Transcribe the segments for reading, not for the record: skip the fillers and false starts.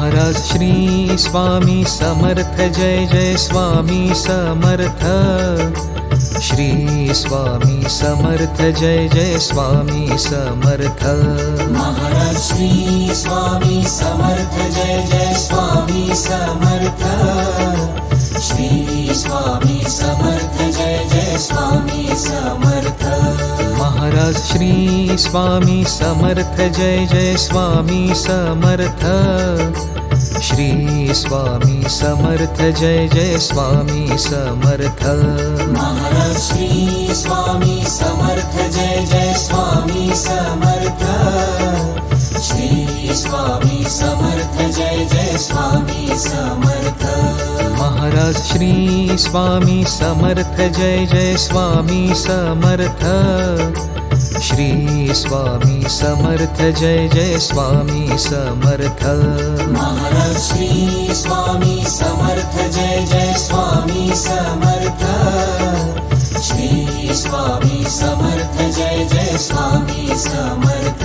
Maharaj Shri Swami Samarth Jai Jai Swami Samarth. Shri Swami Samarth Jai Jai Swami Samarth. Maharaj Shri Swami Samarth Jai Jai Swami Samarth. Shri Swami Samarth Jai Jai Swami Samarth. Maharaj Shri Swami Samarth Jai Jai Swami Samarth. Shri Swami Samarth Jai Jai Swami Samarth. Maharaj Shri Swami Samarth Jai Jai Swami Samarth. Shri Swami Samarth Jai Jai Swami Samarth. Maharaj Shri Swami Samarth Jai Jai Swami Samarth. Shri Swami Samarth Jai Jai Swami Samarth. Maharaj Shri Swami Samarth Jai Jai Swami Samarth. Shri Swami Samarth Jai Jai Swami Samarth.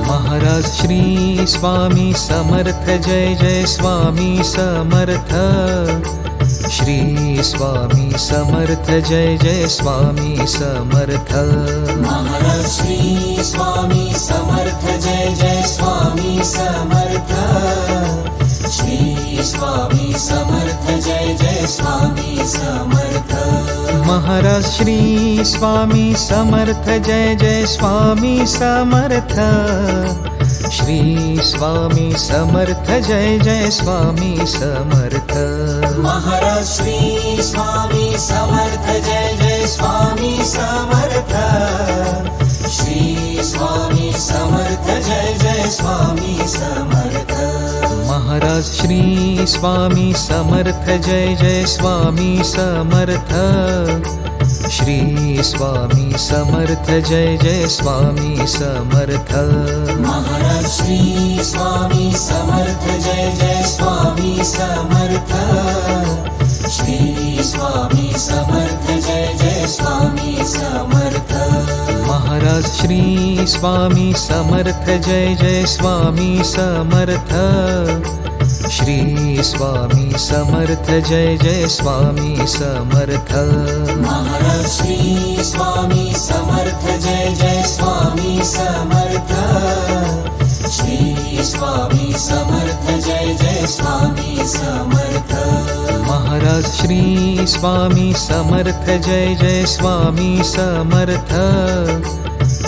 Maharaj Shri Swami Samarth Jai Jai Swami Samarth. Shri Swami Samarth Jai Jai Swami Samarth. Maharaj Shri Swami Samarth Jai Jai Swami Samarth. Shri Swami Samarth Jai Jai Swami Samarth. Maharaj Shri Swami Samarth Jai Jai Swami Samarth. Shri Swami Samarth Jai Jai Swami Samarth. Maharaj Shri Swami Samarth Jai Jai Swami Samarth. Shri Swami Samarth Jai Jai Swami Samarth. Maharaj Shri Swami Samarth Jai Jai Swami Samarth. Shri Swami Samarth Jai Jai Swami Samarth. Maharaj Shri Swami Samarth Jai Jai Swami Samarth. Shri Swami Samarth Jai Jai Swami Samarth. Maharaj Shri Swami Samarth Jai Jai Swami Samarth. Shri Swami Samarth Jai Jai Swami Samarth. Maharaj Shri Swami Samarth Jai Jai Swami Samarth. Shri Swami Samarth Jai Jai Swami Samarth. Maharaj Shri Swami Samarth Jai Jai Swami Samarth.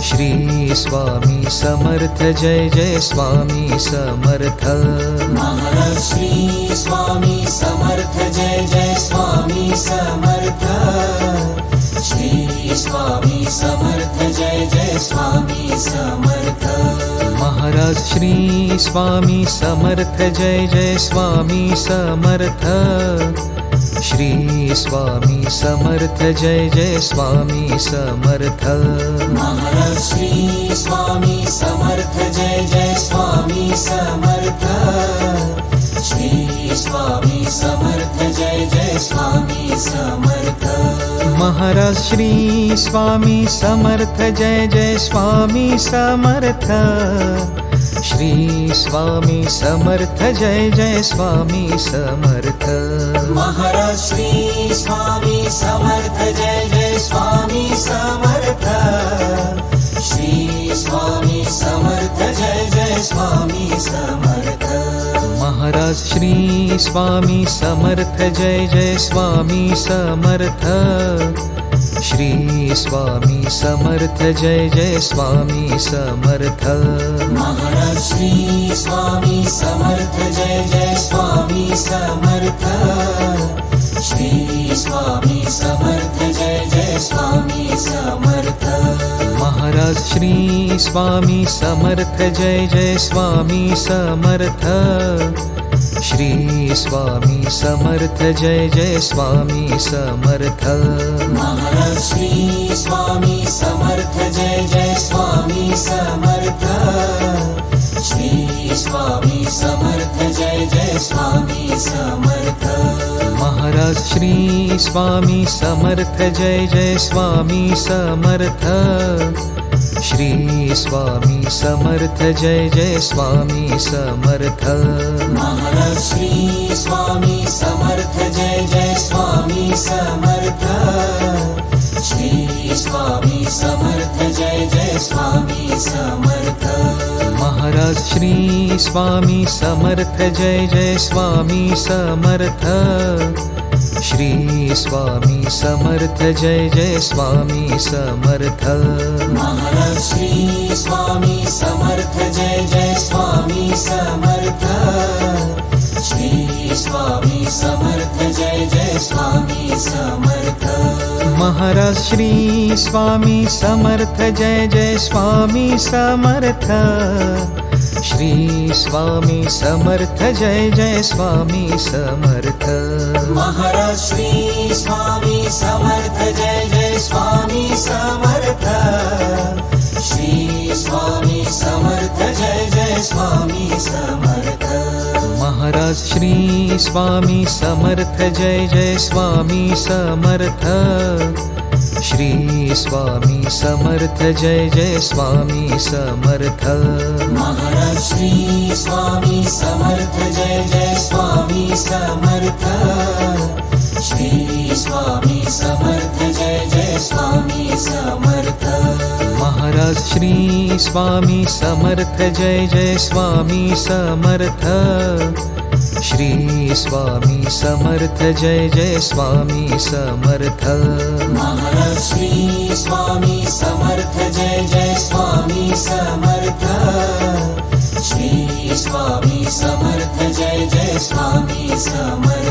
Shri Swami Samarth Jai Jai Swami Samarth. Maharaj Shri Swami Samarth Jai Jai Swami Samarth. Shri Swami Samarth Jai Jai Swami Samarth. Maharaj Shri Swami Samarth Jai Jai Swami Samarth. Shri Swami Samarth Jai Jai Swami Samarth. Maharaj Shri Swami Samarth Jai Jai Swami Samarth. Shri Swami Samarth Jai Jai Swami Samarth. Maharaj Shri Swami Samarth Jai Jai Swami Samarth. Shri Swami Samarth Jai Jai Swami Samarth. Maharaj Shri Swami Samarth Jai Jai Swami Samarth. Shri Swami Samarth Jai Jai Swami Samarth. Maharaj Shri Swami Samarth Jai Jai Swami Samarth. Shri Swami Samarth Jai Jai Swami Samarth. Maharaj Shri Swami Samarth Jai Jai Swami Samarth. Shri Swami Samarth Jai Jai Swami Samarth. Maharaj Shri Swami Samarth Jai Jai Swami Samarth. Shri Swami Samarth Jai Jai Swami Samarth. Maharaj Shri Swami Samarth Jai Jai Swami Samarth. Shri Swami Samarth Jai Jai Swami Samarth. Maharaj Shri Swami Samarth Jai Jai Swami Samarth. Shri Swami Samarth Jai Jai Swami Samarth Maharaj Shri Swami Samarth Jai Jai Swami Samarth Shri Swami Samarth Jai Jai Swami Samarth Maharaj Shri Swami Samarth Jai Jai Swami Samarth Shri Swami Samarth Jai Jai Swami Samarth Maharaj Shri Swami Samarth Jai Jai Swami Samarth Shri Swami Samarth Jai Jai Swami Samarth Maharaj Shri Swami Samarth Jai Jai Swami Samarth Shri Swami Samarth Jai Jai Swami Samarth Maharaj Shri Swami Samarth Jai Jai Swami Samarth Shri Swami Samarth Jai Jai Swami Samarth Maharaj Shri Swami Samarth Jai Jai Swami Samarth Shri Swami Samarth Jai Jai Swami Samarth Maharaj Shri Swami Samarth Jai Jai Swami Samarth Shri Swami Samarth Jai Jai Swami Samarth Maharaj Shri Swami Samarth Jai Jai Swami Samarth Shri Swami Samarth Jai Jai Swami Samarth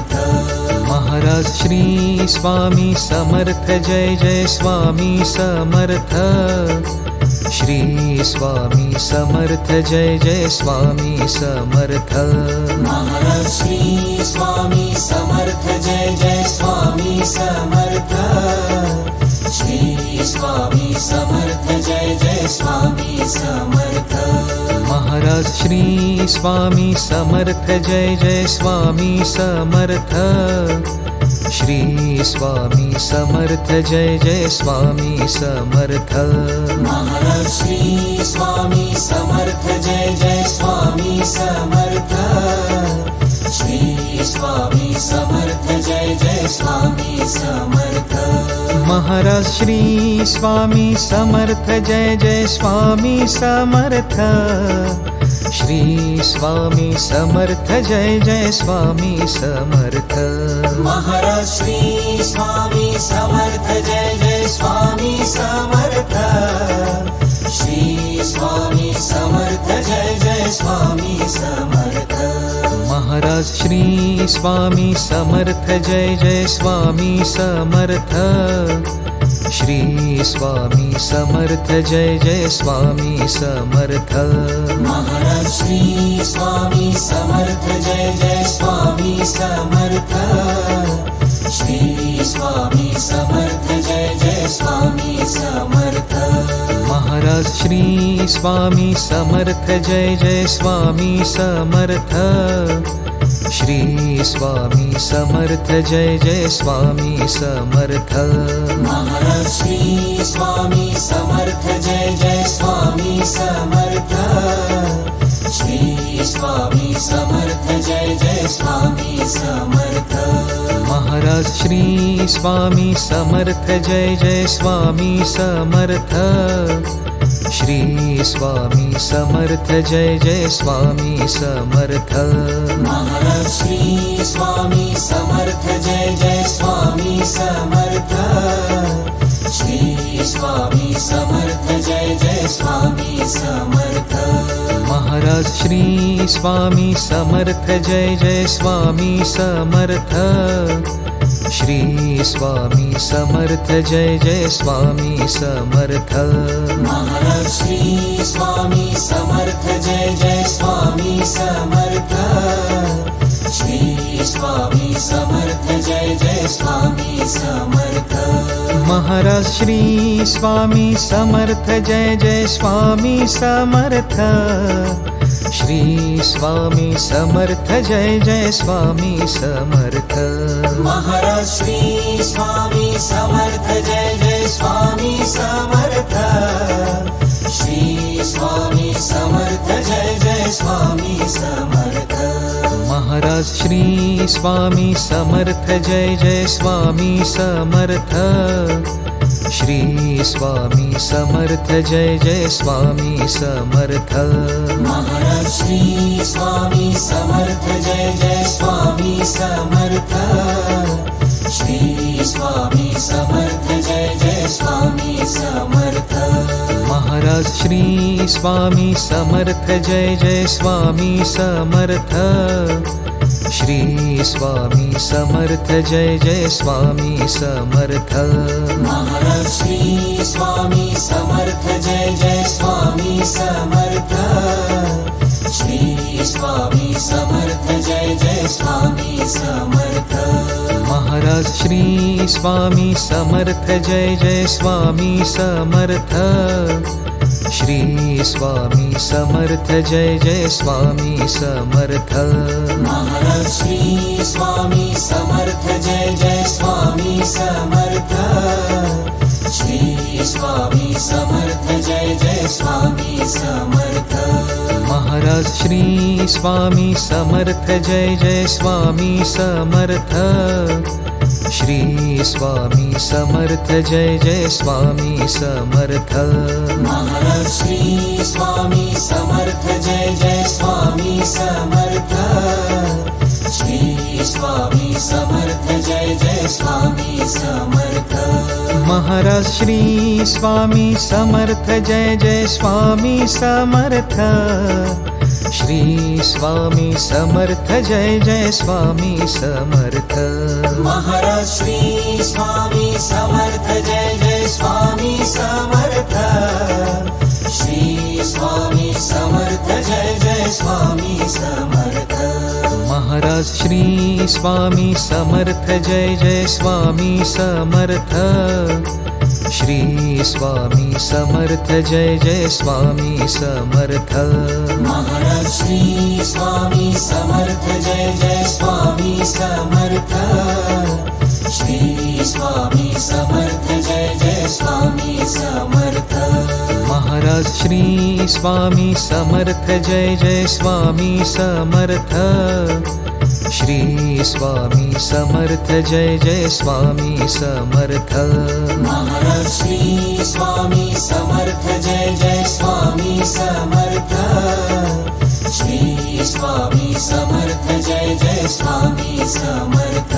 Maharaj Shri Swami Samarth Jai Jai Swami Samarth Shri Swami Samarth Jai Jai Swami Samarth Maharaj Shri Swami Samarth Jai Jai Swami Samarth Shri Swami Samarth Jai Jai Swami Samarth Maharaj Shri Swami Samarth Jai Jai Swami Samarth Shri Swami Samarth Jai Jai Swami Samarth Maharaj Shri Swami Samarth Jai Jai Swami Samarth Shri Swami Samarth Jai Jai Swami Samarth Maharaj Shri Swami Samarth Jai Jai Swami Samarth Shri Swami Samarth Jai Jai Swami Samarth Maharaj Shri Swami Samarth Jai Jai Swami Samarth Shri Swami Samarth Jai Jai Swami Samarth Maharaj Shri Swami Samarth Jai Jai Swami Samarth Shri Swami Samarth Jai Jai Swami Samarth Maharaj Shri Swami Samarth Jai Jai Swami Samarth Shri Swami Samarth Jai Jai Swami Samarth Maharaj Shri Swami Samarth Jai Jai Swami Samarth Shri Swami Samarth Jai Jai Swami Samarth Maharaj Shri Swami Samarth Jai Jai Swami Samarth Shri Swami Samarth Jai Jai Swami Samarth Maharaj Shri Swami Samarth Jai Jai Swami Samarth Shri Swami Samarth Jai Jai Swami Samarth Maharaj Shri Swami Samarth Jai Jai Swami Samarth Shri Swami Samarth Jai Jai Swami Samarth Maharaj Shri Swami Samarth Jai Jai Swami Samarth Shri Swami Samarth Jai Jai Swami Samarth Maharaj Shri Swami Samarth Jai Jai Swami Samarth Shri Swami Samarth Jai Jai Swami Samarth Maharaj Shri Swami Samarth Jai Jai Swami Samarth Shri Swami Samarth Jai Jai Swami Samarth Maharaj Shri Swami Samarth Jai Jai Swami Samarth Shri Swami Samarth Jai Jai Swami Samarth Maharaj Shri Swami Samarth Jai Jai Swami Samarth Shri Swami Samarth Jai Jai Swami Samarth Maharaj Shri Swami Samarth Jai Jai Swami Samarth Shri Swami Samarth Jai Jai Swami Samarth Maharaj Shri Swami Samarth Jai Jai Swami Samarth Shri Swami Samarth Jai Jai Swami Samarth Maharaj Shri Swami Samarth Jai Jai Swami Samarth Shri Swami Samarth Jai Jai Swami Samarth Maharaj Shri Swami Samarth Jai Jai Swami Samarth Shri Swami Samarth Jai Jai Swami Samarth Maharaj Shri Swami Samarth Jai Jai Swami Samarth Shri Swami Samarth Jai Jai Swami Samarth Maharaj Shri Swami Samarth Jai Jai Swami Samarth Shri Swami Samarth Jai Jai Swami Samarth Maharaj Shri Swami Samarth Jai Jai Swami Samarth Shri Swami Samarth Jai Jai Swami Samarth Maharaj Shri Swami Samarth Jai Jai Swami Samarth Shri Swami Samarth Jai Jai Swami Samarth Maharaj Shri Swami Samarth Jai Jai Swami Samarth Shri Swami Samarth Jai Jai Swami Samarth Maharaj Shri Swami Samarth Jai Jai Swami Samarth Shri Swami Samarth Jai Jai Swami Samarth Maharaj Shri Swami Samarth Jai Jai Swami Samarth Shri Swami Samarth Jai Jai Swami Samarth Maharaj Shri Swami Samarth Jai Jai Swami Samarth Shri Swami Samarth Jai Jai Swami Samarth Maharaj Shri Swami Samarth Jai Jai Swami Samarth Shri Swami Samarth Jai Jai Swami Samarth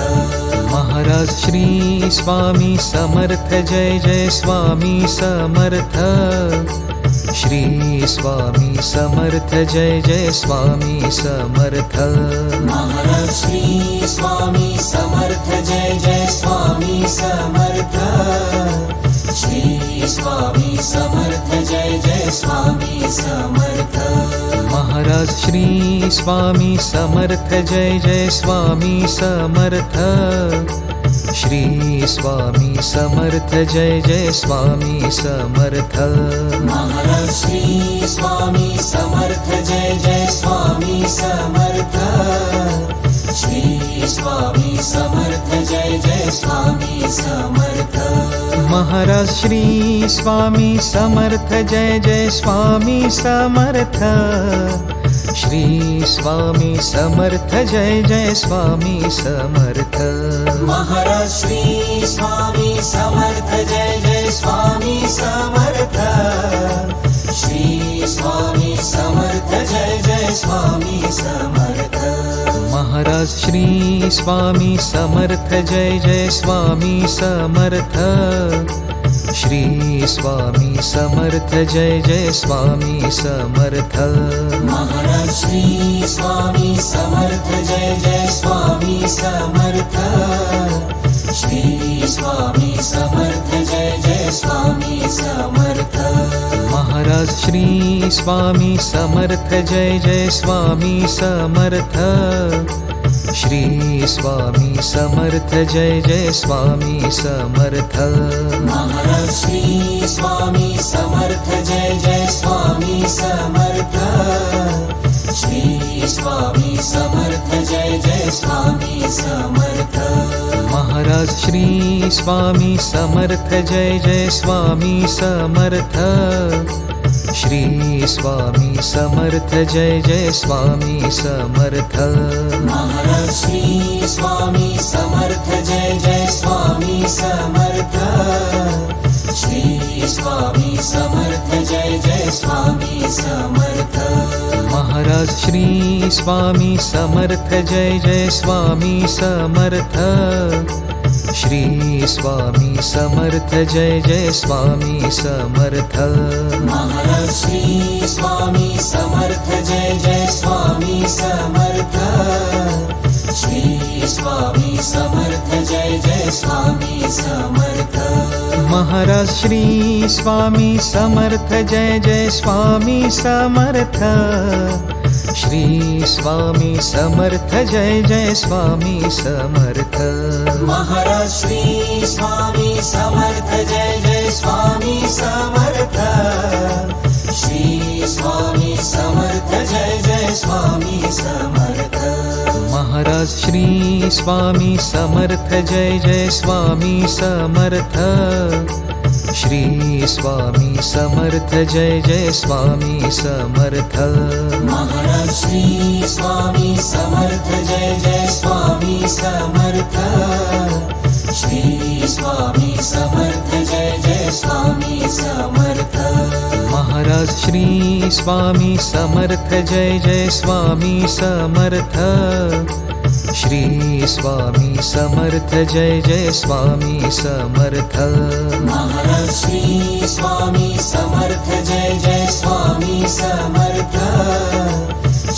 Maharaj Shri Swami Samarth Jai Jai Swami Samarth Shri Swami Samarth Jai Jai Swami Samarth Maharaj Shri Swami Samarth Jai Jai Swami Samarth Shri Swami Samarth Jai Jai Swami Samarth Maharaj Shri Swami Samarth Jai Jai Swami Samarth Shri Swami Samarth Jai Jai Swami Samarth Maharaj Shri Swami Samarth Jai Jai Swami Samarth Shri Swami Samarth Jai Jai Swami Samarth Maharaj Shri Swami Samarth Jai Jai Swami Samarth Shri Swami Samarth Jai Jai Swami Samarth Maharaj Shri Swami Samarth Jai Jai Swami Samarth Shri Swami Samarth Jai Jai Swami Samarth Maharaj Shri Swami Samarth Jai Jai Swami Samarth Shri Swami Samarth Jai Jai Swami Samarth Maharaj Shri Swami Samarth Jai Jai Swami Samarth Shri Swami Samarth Jai Jai Swami Samarth Maharaj Shri Swami Samarth Jai Jai Swami Samarth Shri Swami Samarth Jai Jai Swami Samarth Maharaj Shri Swami Samarth Jai Jai Swami Samarth Shri Swami Samarth Jai Jai Swami Samarth Maharaj Shri Swami Samarth Jai Jai Swami Samarth Shri Swami Samarth Jai Jai Swami Samarth Maharaj Shri Swami Samarth Jai Jai Swami Samarth Shri Swami Samarth Jai Jai Swami Samarth Maharaj Shri Swami Samarth Jai Jai Swami Samarth Shri Swami Samarth Jai Jai Swami Samarth Maharaj Shri Swami Samarth Jai Jai Swami Samarth Shri Swami Samarth Jai Jai Swami Samarth Maharaj Shri Swami Samarth Jai Jai Swami Samarth Shri Swami Samarth Jai Jai Swami Samarth Maharaj Shri Swami Samarth Jai Jai Swami Samarth Shri Swami Samarth Jai Jai Swami Samarth Maharaj Shri Swami Samarth Jai Jai Swami Samarth Shri Swami Samarth Jai Jai Swami Samarth Maharaj Shri Swami Samarth Jai Jai Swami Samarth Shri Swami Samarth Jai Jai Swami Samarth Maharaj Shri Swami Samarth Jai Jai Swami Samarth Shri Swami Samarth Jai Jai Swami Samarth Maharaj Shri Swami Samarth Jai Jai Swami Samarth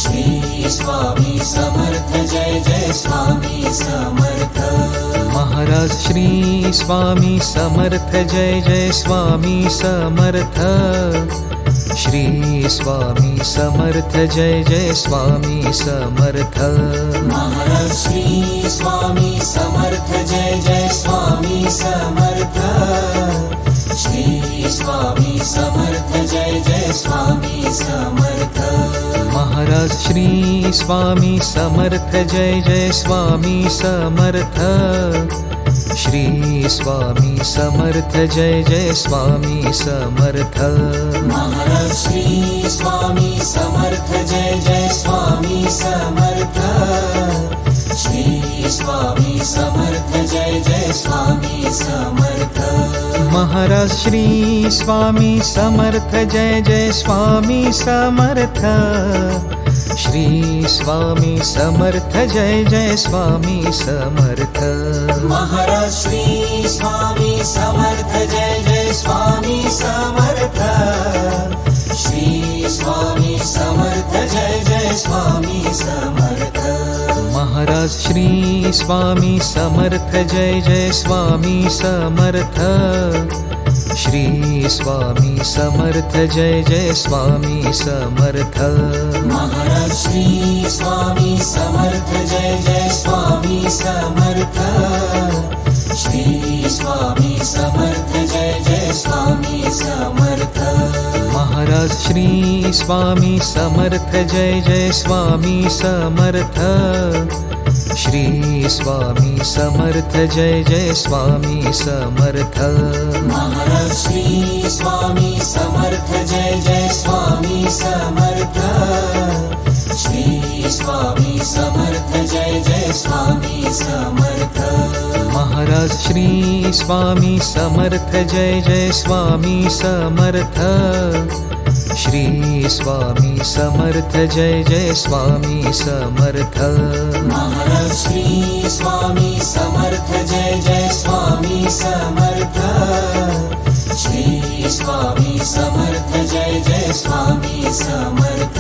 Shri Swami Samarth Jai Jai Swami Samarth Maharaj Shri Swami Samarth Jai Jai Swami Samarth Shri Swami Samarth Jai Jai Swami Samarth Maharaj Shri Swami Samarth Jai Jai Swami Samarth Shri Swami Samarth Jai Jai Swami Samarth Maharaj Shri Swami Samarth Jai Jai Swami Samarth Shri Swami Samarth Jai Jai Swami Samarth Maharaj Shri Swami Samarth Jai Jai Swami Samarth Shri Swami Samarth Jai Jai Swami Samarth Maharaj Shri Swami Samarth Jai Jai Swami Samarth Shri Swami Samarth Jai Jai Swami Samarth Maharaj Shri Swami Samarth Jai Jai Swami Samarth Shri Swami Samarth Jai Jai Swami Samarth Maharaj Shri Swami Samarth Jai Jai Swami Samarth Shri Swami Samarth Jai Jai Swami Samarth Maharaj Shri Swami Samarth Jai Jai Swami Samarth Shri Swami Samarth Jai Jai Swami Samarth Maharaj Shri Swami Samarth Jai Jai Swami Samarth Shri Swami Samarth Jai Jai Swami Samarth Maharaj Shri Swami Samarth Jai Jai Swami Samarth Shri Swami Samarth Jai Jai Swami Samarth Maharaj Shri Swami Samarth Jai Jai Swami Samarth Shri Swami Samarth Jai Jai Swami Samarth Maharaj Shri Swami Samarth Jai Jai Swami Samarth Shri Swami Samarth Jai Jai Swami Samarth Maharaj Shri Swami Samarth Jai Jai Swami Samarth Shri Swami Samarth Jai Jai Swami Samarth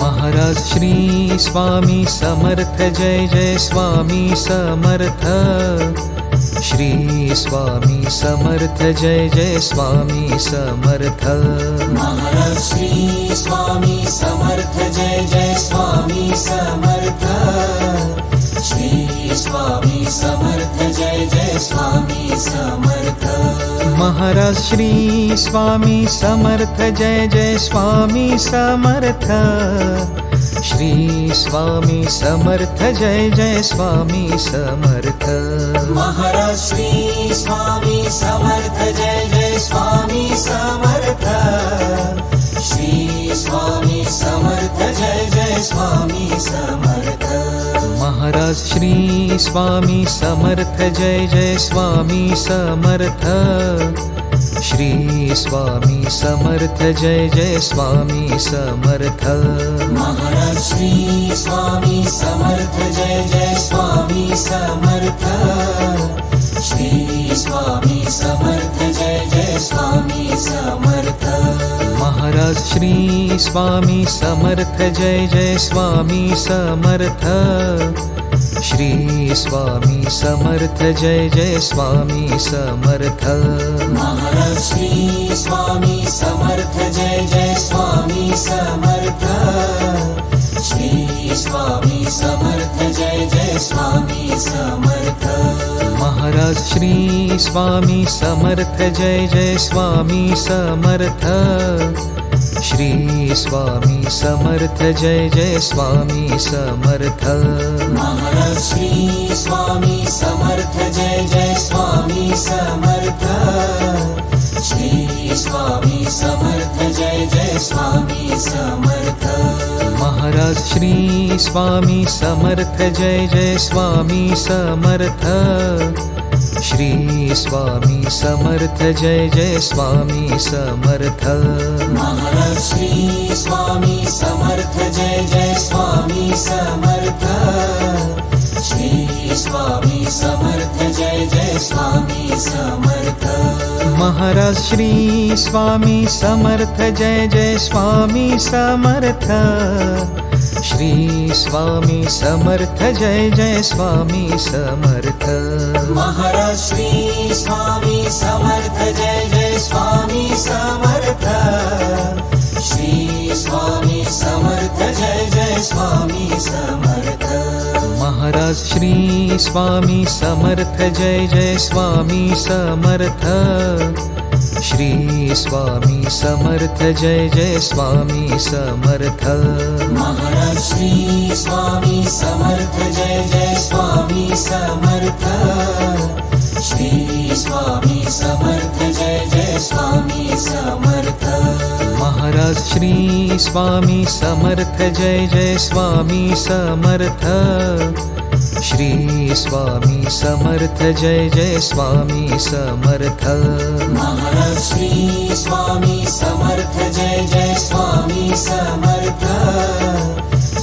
Maharaj Shri Swami Samarth Jai Jai Swami Samarth Shri Swami Samarth Jai Jai Swami Samarth Maharaj Shri Swami Samarth Jai Jai Swami Samarth Shri Swami Samarth Jai Jai Swami Samarth Maharaj Shri Swami Samarth Jai Jai Swami Samarth Shri Swami Samarth Jai Jai Swami Samarth Maharaj Shri Swami Samarth Jai Jai Swami Samarth Shri Swami Samarth Jai Jai Swami Samarth Maharaj Shri Swami Samarth Jai Jai Swami Samarth Shri Swami Samarth Jai Jai Swami Samarth Maharaj Shri Swami Samarth Jai Jai Swami Samarth Shri Swami Samarth Jai Jai Swami Samarth Maharaj Shri Swami Samarth Jai Jai Swami Samarth Shri Swami Samarth Jai Jai Swami Samarth Maharaj Shri Swami Samarth Jai Jai Swami Samarth Shri Swami Samarth Jai Jai Swami Samarth Maharaj Shri Swami Samarth Jai Jai Swami Samarth Shri Swami Samarth Jai Jai Swami Samarth Maharaj Shri Swami Samarth Jai Jai Swami Samarth Shri Swami Samarth Jai Jai Swami Samarth Maharaj Shri Swami Samarth Jai Jai Swami Samarth Shri Swami Samarth Jai Jai Swami Samarth Maharaj Shri Swami Samarth Jai Jai Swami Samarth Shri Swami Samarth Jai Jai Swami Samarth Maharaj Shri Swami Samarth Jai Jai Swami Samarth Shri Swami Samarth Jai Jai Swami Samarth Maharaj Shri Swami Samarth Jai Jai Swami Samarth Shri Swami Samarth Jai Jai Swami Samarth Maharaj Shri Swami Samarth Jai Jai Swami Samarth Shri Swami Samarth Jai Jai Swami Samarth Maharaj Shri Swami Samarth Jai Jai Swami Samarth Shri Swami Samarth Jai Jai Swami Samarth Maharaj Shri Swami Samarth Jai Jai Swami Samarth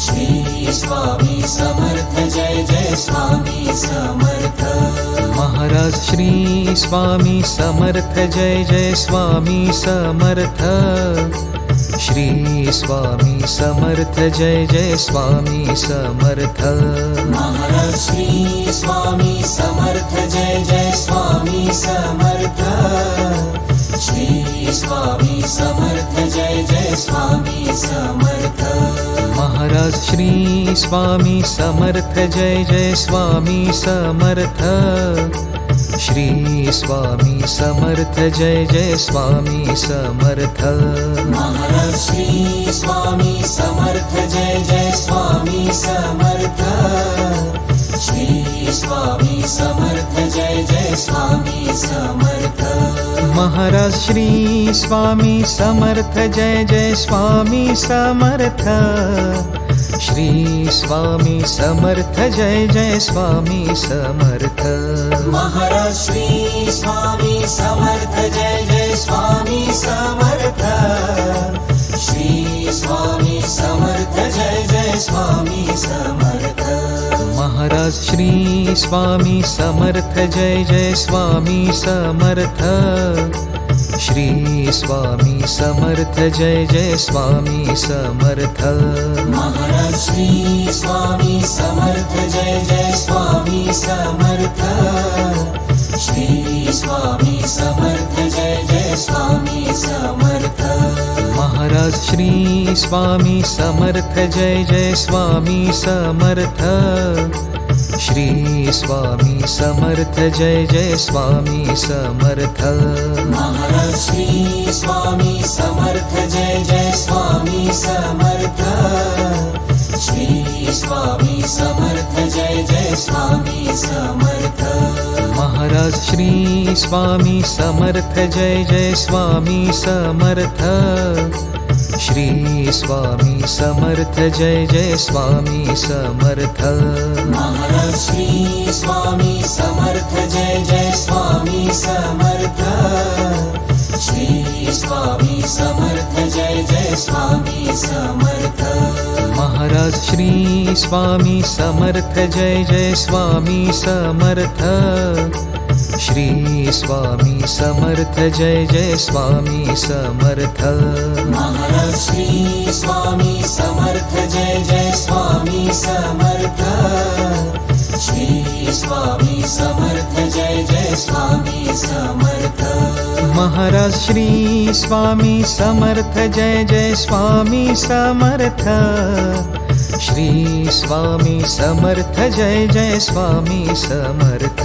Shri Swami Samarth Jai Jai Swami Samarth Maharaj Shri Swami Samarth Jai Jai Swami Samarth Shri Swami Samarth Jai Jai Swami Samarth Maharaj Shri Swami Samarth Jai Jai Swami Samarth Shri Swami Samarth Jai Jai Swami Samarth Maharaj Shri Swami Samarth Jai Jai Swami Samarth Shri Swami Samarth Jai Jai Swami Samarth Maharaj Shri Swami Samarth Jai Jai Swami Samarth Shri Swami Samarth Jai Jai Swami Samarth Maharaj Shri Swami Samarth Jai Jai Swami Samarth Shri Swami Samarth Jai Jai Swami Samarth Maharaj Shri Swami Samarth Jai Jai Swami Samarth Shri Swami Samarth Jai Jai Swami Samarth Maharaj Shri Swami Samarth Jai Jai Swami Samarth Shri Swami Samarth Jai Jai Swami Samarth Maharaj Shri Swami Samarth Jai Jai Swami Samarth Shri Swami Samarth Jai Jai Swami Samarth Maharaj Shri Swami Samarth Jai Jai Swami Samarth Shri Swami Samarth Jai Jai Swami Samarth Maharaj Shri Swami Samarth Jai Jai Swami Samarth Shri Swami Samarth Jai Jai Swami Samarth Maharaj Shri Swami Samarth Jai Jai Swami Samarth Shri Swami Samarth Jai Jai Swami Samarth Maharaj Shri Swami Samarth Jai Jai Swami Samarth Shri Swami Samarth Jai Jai Swami Samarth Maharaj Shri Swami Samarth Jai Jai Swami Samarth Shri Swami Samarth Jai Jai Swami Samarth Maharaj Shri Swami Samarth Jai Jai Swami Samarth Shri Swami Samarth Jai Jai Swami Samarth Maharaj Shri Swami Samarth Jai Jai Swami Samarth Shri Swami Samarth Jai Jai Swami Samarth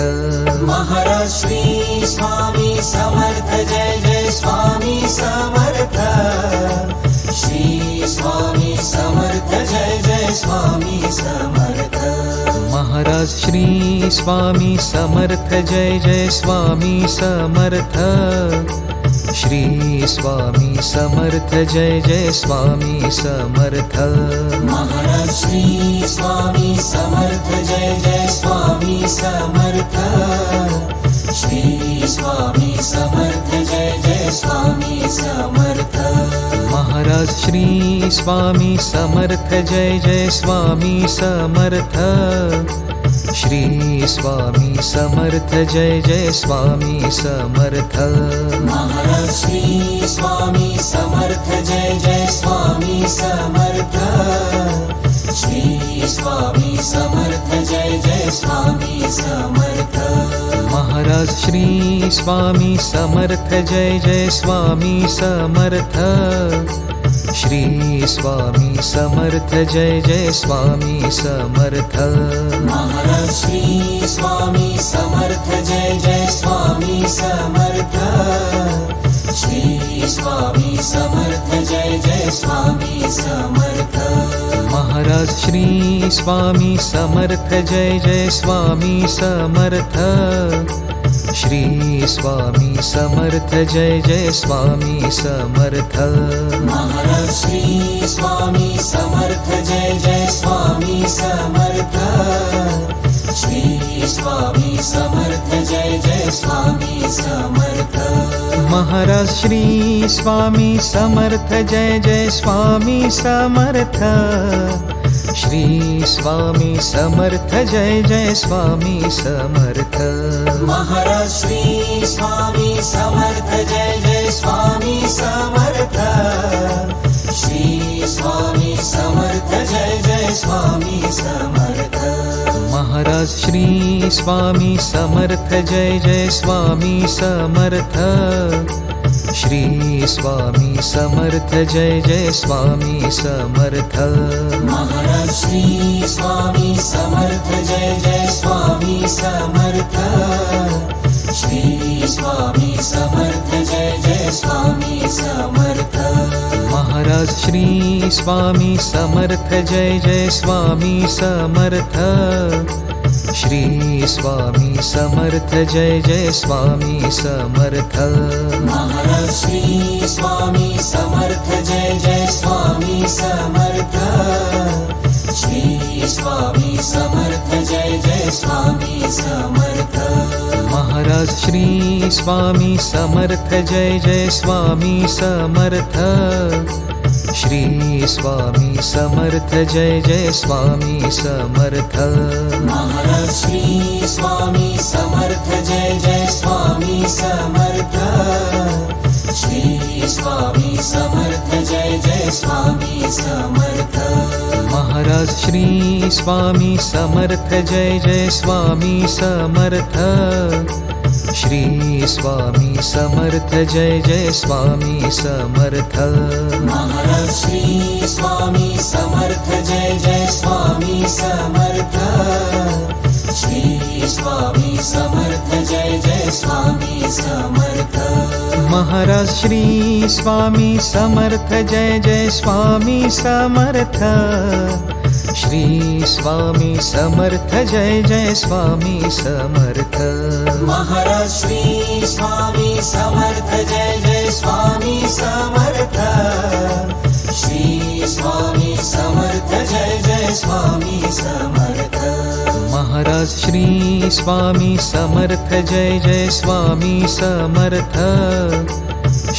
Maharaj Shri Swami Samarth Jai Jai Swami Samarth Shri Swami Samarth Jai Jai Swami Samarth Maharaj Shri Swami Samarth Jai Jai Swami Samarth Shri Swami Samarth Jai Jai Swami Samarth Maharaj Shri Swami Samarth Jai Jai Swami Samarth Shri Swami Samarth Jai Jai Swami Samarth Maharaj Shri Swami Samarth Jai Jai Swami Samarth Shri Swami Samarth Jai Jai Swami Samarth Maharaj Shri Swami Samarth Jai Jai Swami Samarth Shri Swami Samarth Jai Jai Swami Samarth Maharaj Shri Swami Samarth Jai Jai Swami Samarth Shri Swami Samarth Jai Jai Swami Samarth Maharaj Shri Swami Samarth Jai Jai Swami Samarth Shri Swami Samarth Jai Jai Swami Samarth Maharaj Shri Swami Samarth Jai Jai Swami Samarth Shri Swami Samarth Jai Jai Swami Samarth Maharaj Shri Swami Samarth Jai Jai Swami Samarth Shri Swami Samarth Jai Jai Swami Samarth Maharaj Shri Swami Samarth Jai Jai Swami Samarth Shri Swami Samarth Jai Jai Swami Samarth Maharaj Shri Swami Samarth Jai Jai Swami Samarth Shri Swami Samarth Jai Jai Swami Samarth Maharaj Shri Swami Samarth Jai Jai Swami Samarth Shri Swami Samarth Jai Jai Swami Samarth Maharaj Shri Swami Samarth Jai Jai Swami Samarth Shri Swami Samarth Jai Jai Swami Samarth Maharaj Shri Swami Samarth Jai Jai Swami Samarth Shri Swami Samarth Jai Jai Swami Samarth Maharaj Shri Swami Samarth Jai Jai Swami Samarth Shri Swami Samarth Jai Jai Swami Samarth Maharaj Shri Swami Samarth Jai Jai Swami Samarth Shri Swami Samarth Jai Jai Swami Samarth Maharaj Shri Swami Samarth Jai Jai Swami Samarth Shri Swami Samarth Jai Jai Swami Samarth Maharaj Shri Swami Samarth Jai Jai Swami Samarth Shri Swami Samarth Jai Jai Swami Samarth Maharaj Shri Swami Samarth Jai Jai Swami Samarth Shri Swami Samarth Jai Jai Swami Samarth Maharaj Shri Swami Samarth Jai Jai Swami Samarth Shri Swami Samarth Jai Jai Swami Samarth Maharaj Shri Swami Samarth Jai Jai Swami Samarth Shri Swami Samarth Jai Jai Swami Samarth Maharaj Shri Swami Samarth Jai Jai Swami Samarth Shri Swami Samarth Jai Jai Swami Samarth Maharaj Shri Swami Samarth Jai Jai Swami Samarth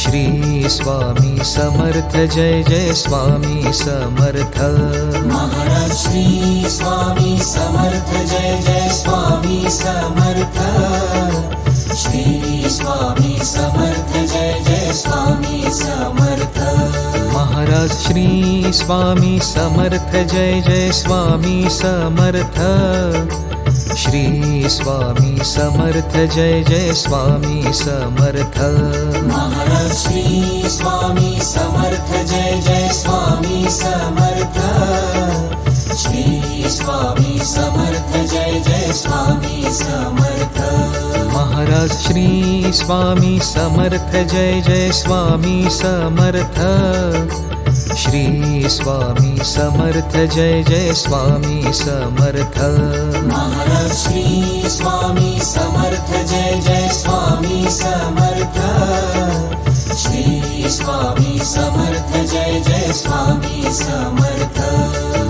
Shri Swami Samarth Jai Jai Swami Samarth Maharaj Shri Swami Samarth Jai Jai Swami Samarth Shri Swami Samarth Jai Jai Swami Samarth Maharaj Shri Swami Samarth Jai Jai Swami Samarth Shri Swami Samarth Jai Jai Swami Samarth Maharaj Shri Swami Samarth Jai Jai Swami Samarth Shri Swami Samarth Jai Jai Swami Samarth Maharaj Shri Swami Samarth Jai Jai Swami Samarth Shri Swami Samarth Jai Jai Swami Samarth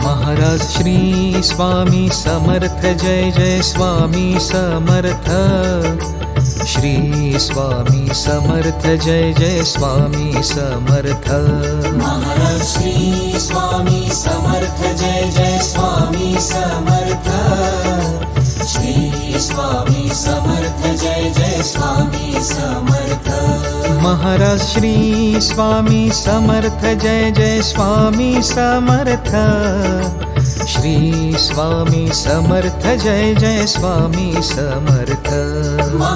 Maharaj Shri Swami Samarth Jai Jai Swami Samarth Shri Swami Samarth Jai Jai Swami Samarth Maharaj Shri Swami Samarth Jai Jai Swami Samarth Shri Swami Samarth Jai Jai Swami Samarth Maharaj Shri Swami Samarth Jai Jai Swami Samarth Shri Swami Samarth Jai Jai Swami Samarth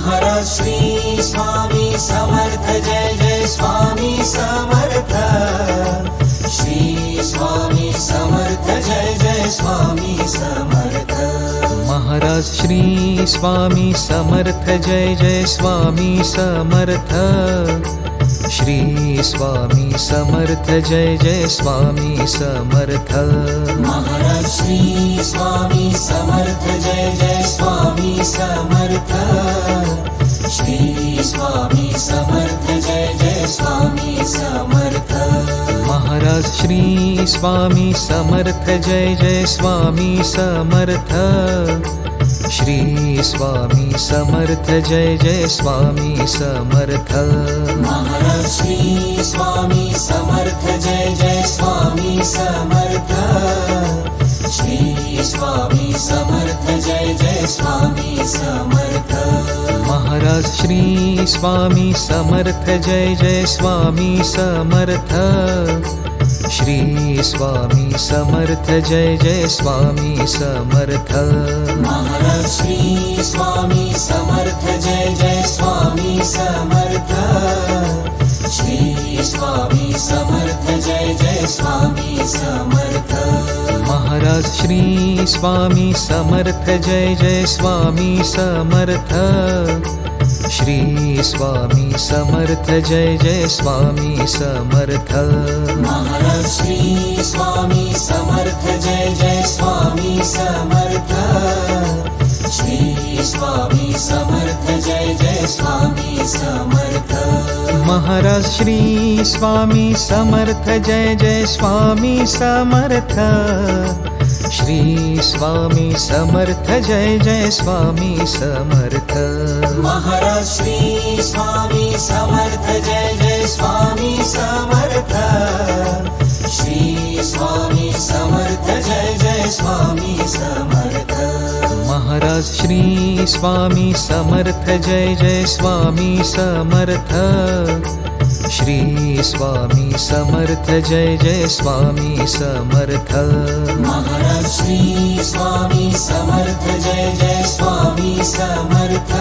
Maharaj Shri Swami Samarth Jai Jai Swami Samarth Shri Swami Samarth Jai Jai Swami Samarth Maharaj Shri Swami Samarth Jai Jai Swami Samarth Shri Swami Samarth Jai Jai Swami Samarth Maharaj Shri Swami Samarth Jai Jai Swami Samarth Shri Swami Samarth Jai Jai Swami Samarth Maharaj Shri Swami Samarth Jai Jai Swami Samarth Shri Swami Samarth Jai Jai Swami Samarth Maharaj Shri Swami Samarth Jai Jai Swami Samarth Shri Swami Samarth Jai Jai Swami Samarth Maharaj Shri Swami Samarth Jai Jai Swami Samarth Shri Swami Samarth Jai Jai Swami Samarth Maharaj Shri Swami Samarth Jai Jai Swami Samarth Shri Swami Samarth Jai Jai Swami Samarth Maharaj Shri Swami Samarth Jai Jai Swami Samarth Shri Swami Samarth Jai Jai Swami Samarth Maharaj Shri Swami Samarth Jai Jai Swami Samarth Shri Swami Samarth Jai Jai Swami Samarth Maharaj Shri Swami Samarth Jai Jai Swami Samarth Shri Swami Samarth Jai Jai Swami Samarth Maharaj Shri Swami Samarth Jai Jai Swami Samarth Shri Swami Samarth Jai Jai Swami Samarth Maharaj Shri Swami Samarth Jai Jai Swami Samarth Shri Swami Samarth Jai Jai Swami Samarth Maharaj Shri Swami Samarth Jai Jai Swami Samarth Shri Swami Samarth Jai Jai Swami Samarth Maharaj Shri Swami Samarth Jai Jai Swami Samarth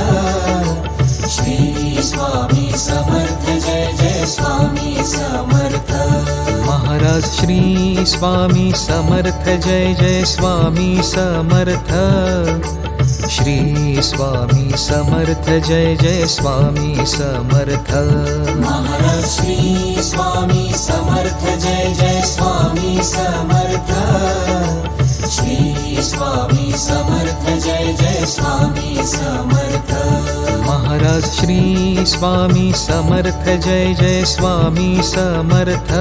Shri Swami Samarth Jai Jai Swami Samarth Maharaj Shri Swami Samarth Jai Jai Swami Samarth Shri Swami Samarth Jai Jai Swami Samarth Maharaj Shri Swami Samarth Jai Jai Swami Samarth Shri Swami Samarth Jai Jai Swami Samarth Maharaj Shri Swami Samarth Jai Jai Swami Samarth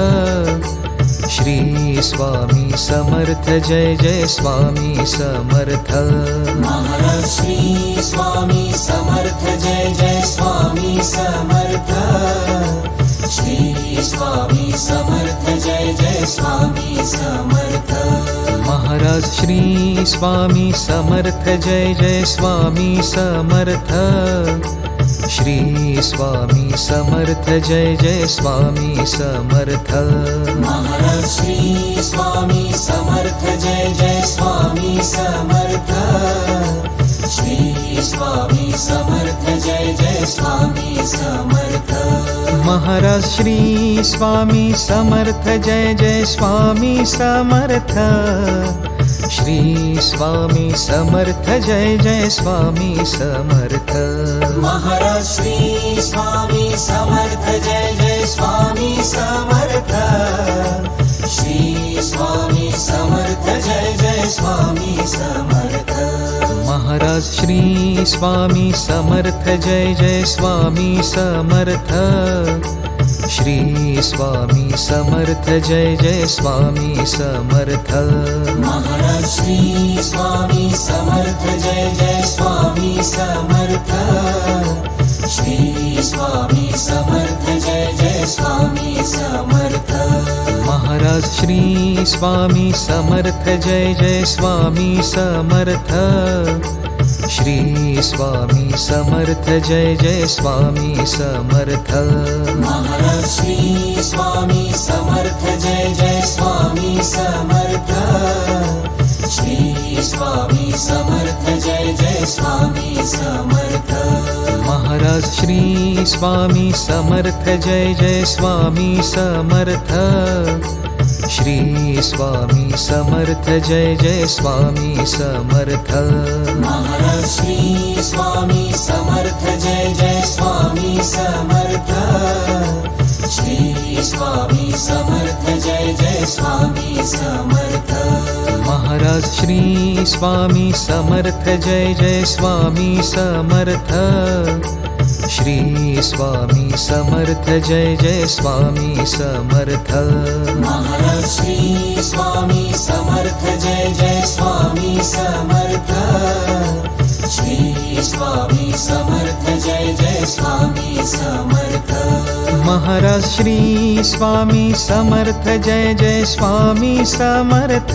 Shri Swami Samarth Jai Jai Swami Samarth Maharaj Shri Swami Samarth Jai Jai Swami Samarth Shri Swami Samarth Jai Jai Swami Samarth Maharaj Shri Swami Samarth Jai Jai Swami Samarth Shri Swami Samarth Jai Jai Swami Samarth Maharaj Shri Swami Samarth Jai Jai Swami Samarth Shri Swami Samarth Jai Jai Swami Samarth Maharaj Shri Swami Samarth Jai Jai Swami Samarth Shri Swami Samarth Jai Jai Swami Samarth Maharaj Shri Swami Samarth Jai Jai Swami Samarth Shri Swami Samarth Jai Jai Swami Samarth Maharaj Shri Swami Samarth Jai Jai Swami Samarth Shri Swami Samarth Jai Jai Swami Samarth Maharaj Shri Swami Samarth Jai Jai Swami Samarth Shri Swami Samarth Jai Jai Swami Samarth Maharaj Shri Swami Samarth Jai Jai Swami Samarth Shri Swami Samarth Jai Jai Swami Samarth Maharaj Shri Swami Samarth Jai Jai Swami Samarth Shri Swami Samarth Jai Jai Swami Samarth Maharaj Shri Swami Samarth Jai Jai Swami Samarth Shri Swami Samarth Jai Jai Swami Samarth Maharaj Shri Swami Samarth Jai Jai Swami Samarth Shri Swami Samarth Jai Jai Swami Samarth Maharaj Shri Swami Samarth Jai Jai Swami Samarth Shri Swami Samarth Jai Jai Swami Samarth Maharaj Shri Swami Samarth Jai Jai Swami Samarth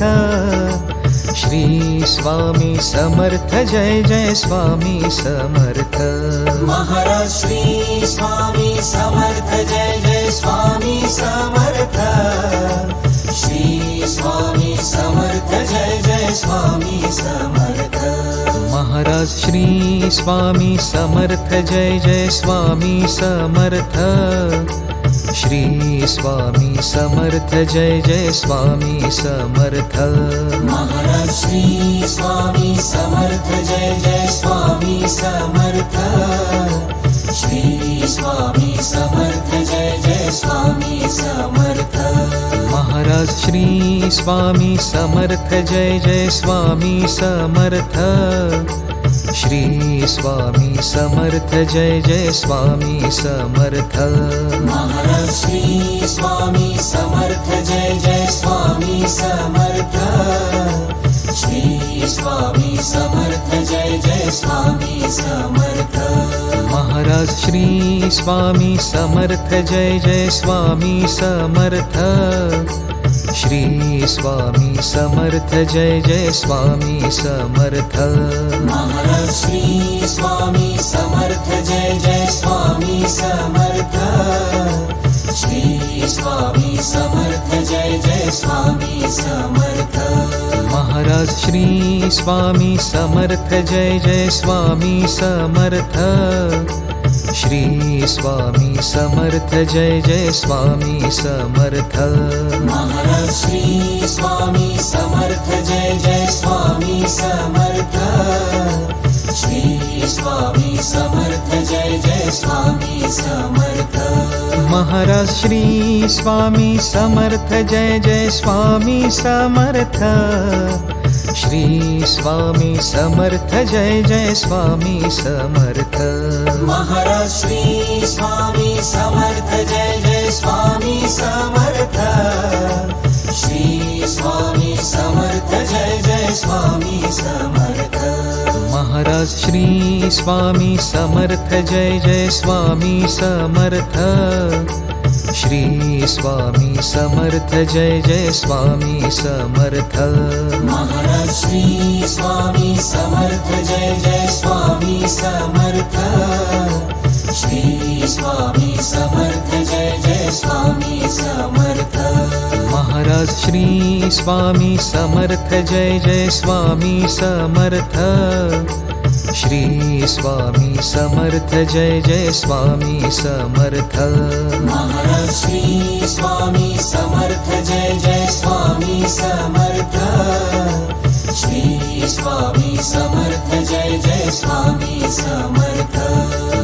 Shri Swami Samarth Jai Jai Swami Samarth Maharaj Shri Swami Samarth Jai Jai Swami Samarth Shri Swami Samarth Jai Jai Swami Samarth Maharaj Shri Swami Samarth Jai Jai Swami Samarth Shri Swami Samarth Jai Jai Swami Samarth Maharaj Shri Swami Samarth Jai Jai Swami Samarth Shri Swami Samarth Jai Jai Swami Samarth Maharaj Shri Swami Samarth Jai Jai Swami Samarth Shri Swami Samarth Jai Jai Swami Samarth Maharaj Shri Swami Samarth Jai Jai Swami Samarth Shri Swami Samarth Jai Jai Swami Samarth Maharaj Shri Swami Samarth Jai Jai Swami Samarth Shri Swami Samarth Jai Jai Swami Samarth Maharaj Shri Swami Samarth Jai Jai Swami Samarth Shri Swami Samarth Jai Jai Swami Samarth Maharaj Shri Swami Samarth Jai Jai Swami Samarth Shri Swami Samarth Jai Jai Swami Samarth Maharaj Shri Swami Samarth Jai Jai Swami Samarth Shri Swami Samarth Jai Jai Swami Samarth Maharaj Shri Swami Samarth Jai Jai Swami Samarth Shri Swami Samarth Jai Jai Swami Samarth Maharaj Shri Swami Samarth Jai Jai Swami Samarth Shri Swami Samarth Jai Jai Swami Samarth Maharaj Shri Swami Samarth Jai Jai Swami Samarth Shri Swami Samarth Jai Jai Swami Samarth Maharaj Shri Swami Samarth Jai Jai Swami Samarth Shri Swami Samarth Jai Jai Swami Samarth Maharaj Shri Swami Samarth Jai Jai Swami Samarth Shri Swami Samarth Jai Jai Swami Samarth Maharaj Shri Swami Samarth Jai Jai Swami Samarth Shri Swami Samarth Jai Jai Swami Samarth Maharaj Shri Swami Samarth Jai Jai Swami Samarth Shri Swami Samarth Jai Jai Swami Samarth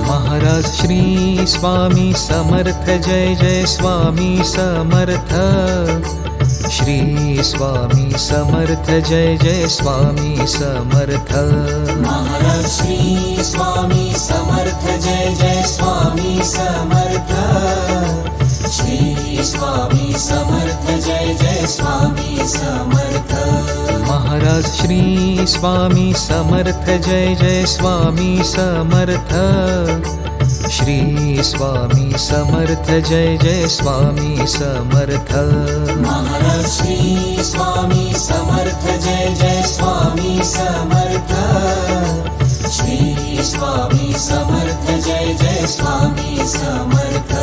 Maharaj Shri Swami Samarth Jai Jai Swami Samarth Shri Swami Samarth Jai Jai Swami Samarth Maharaj Shri Swami Samarth Jai Jai Swami Samarth Shri Swami Samarth Jai Jai Swami Samarth Maharaj Shri Swami Samarth Jai Jai Swami Samarth Shri Swami Samarth Jai Jai Swami Samarth Maharaj Shri Swami Samarth Jai Jai Swami Samarth Shri Swami Samarth Jai Jai Swami Samarth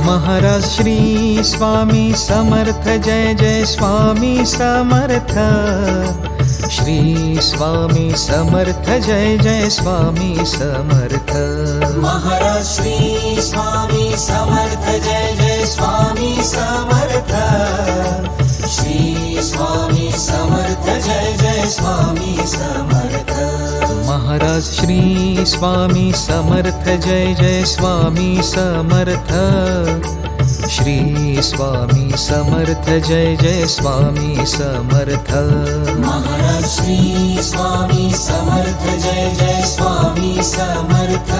Maharaj Shri Swami Samarth Jai Jai Swami Samarth Shri Swami Samarth Jai Jai Swami Samarth Maharaj Shri Swami Samarth Jai Jai Swami Samarth Shri Swami Samarth Jai Jai Swami Samarth Maharaj Shri Swami Samarth Jai Jai Swami Samarth Shri Swami Samarth Jai Jai Swami Samarth Maharaj Shri Swami Samarth Jai Jai Swami Samarth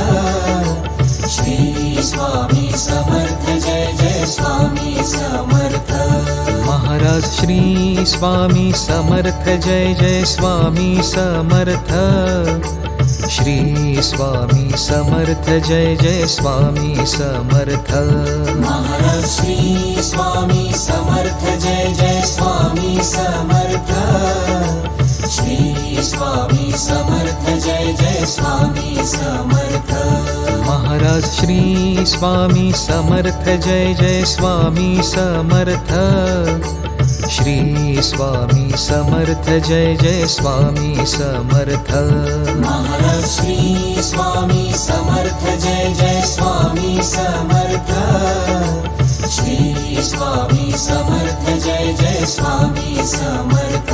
Shri Swami Samarth Jai Jai Swami Samarth Maharaj Shri Swami Samarth Jai Jai Swami Samarth Shri Swami Samarth Jai Jai Swami Samarth Maharaj Shri Swami Samarth Jai Jai Swami Samarth Shri Swami Samarth Jai Jai Swami Samarth Maharaj Shri Swami Samarth Jai Jai Swami Samarth Shri Swami Samarth Jai Jai Swami Samarth Maharaj Shri Swami Samarth Jai Jai Swami Samarth Shri Swami Samarth Jai Jai Swami Samarth